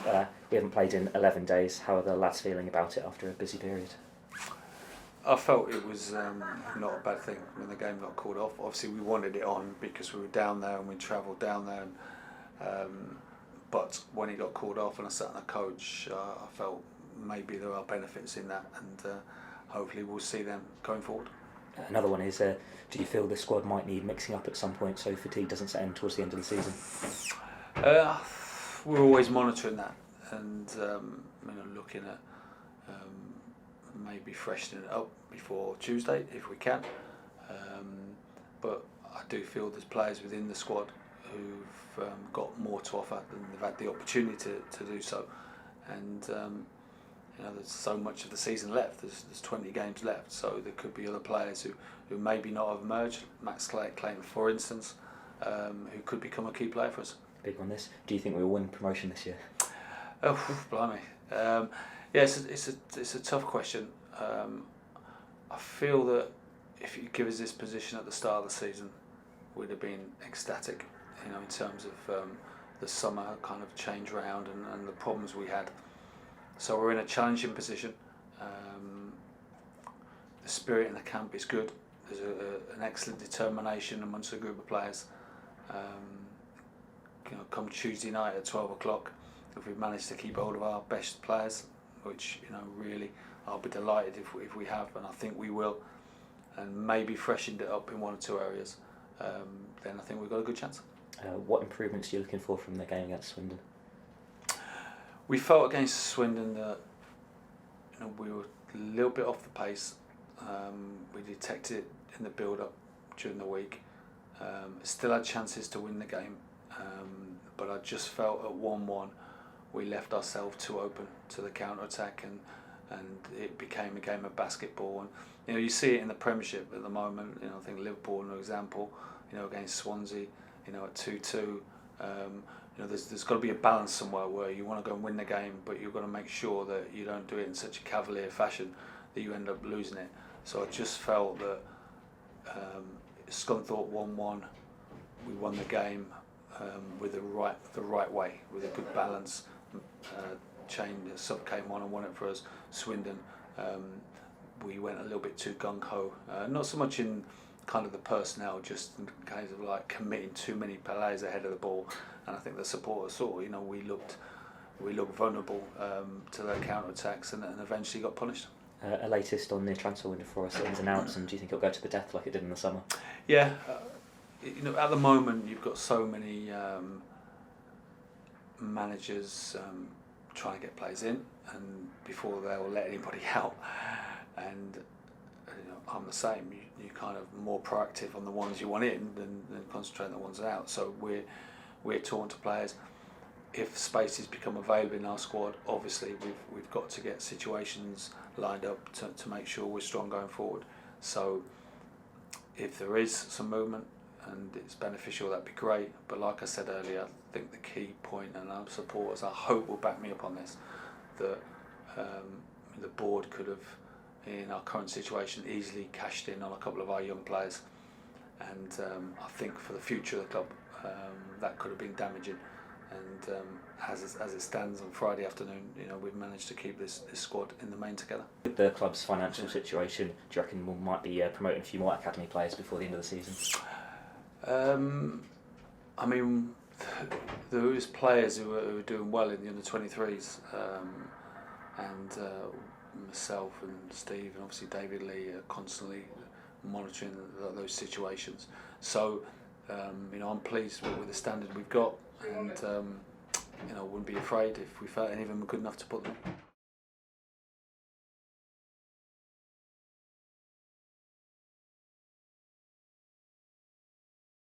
We haven't played in 11 days. How are the lads feeling about it after a busy period? I felt it was not a bad thing when the game got called off. Obviously, we wanted it on because we were down there and we travelled down there. But when it got called off and I sat on the coach, I felt maybe there are benefits in that, and hopefully we'll see them going forward. Another one is, do you feel the squad might need mixing up at some point so fatigue doesn't set in towards the end of the season? We're always monitoring that and looking at maybe freshening it up before Tuesday if we can. But I do feel there's players within the squad who've got more to offer than they've had the opportunity to do so. And there's so much of the season left. There's 20 games left, so there could be other players who maybe not have emerged. Max Clayton, for instance, who could become a key player for us. Big on this. Do you think we'll win promotion this year? Oh, blimey. Yeah, it's a tough question. I feel that if you give us this position at the start of the season, we'd have been ecstatic, in terms of the summer kind of change round and the problems we had. So we're in a challenging position. The spirit in the camp is good. There's an excellent determination amongst a group of players. Come Tuesday night at 12 o'clock, if we've managed to keep hold of our best players, which really I'll be delighted if we have, and I think we will, and maybe freshened it up in one or two areas, then I think we've got a good chance. What improvements are you looking for from the game against Swindon? We felt against Swindon that we were a little bit off the pace. We detected it in the build-up during the week. Still had chances to win the game, but I just felt at 1-1 we left ourselves too open to the counter-attack, and it became a game of basketball. And you see it in the Premiership at the moment. I think Liverpool, for example, against Swansea, at 2-2. There's got to be a balance somewhere where you want to go and win the game, but you've got to make sure that you don't do it in such a cavalier fashion that you end up losing it. So I just felt that Scunthorpe 1-1, we won the game with the right way, with a good balance. The sub came on and won it for us. Swindon, we went a little bit too gung-ho, not so much in kind of the personnel, just in case of like committing too many players ahead of the ball, and I think the supporters saw, we looked vulnerable to their counter-attacks and eventually got punished. A latest on the transfer window for us, ins and outs, and do you think it'll go to the death like it did in the summer? Yeah, at the moment you've got so many managers trying to get players in, and before they'll let anybody out, and I'm the same. You kind of more proactive on the ones you want in than concentrate on the ones out. So we're torn to players. If spaces become available in our squad, obviously we've got to get situations lined up to make sure we're strong going forward. So if there is some movement and it's beneficial, that'd be great. But like I said earlier, I think the key point, and our supporters, I hope, will back me up on this, that the board could have, in our current situation, easily cashed in on a couple of our young players, and I think for the future of the club that could have been damaging. And as it stands on Friday afternoon, we've managed to keep this squad in the main together. With the club's financial situation, do you reckon we might be promoting a few more academy players before the end of the season? I mean, there is players who are doing well in the under-23s, and myself and Steve and obviously David Lee are constantly monitoring those situations. So I'm pleased with the standard we've got, and I wouldn't be afraid if we felt any of them were good enough to put them.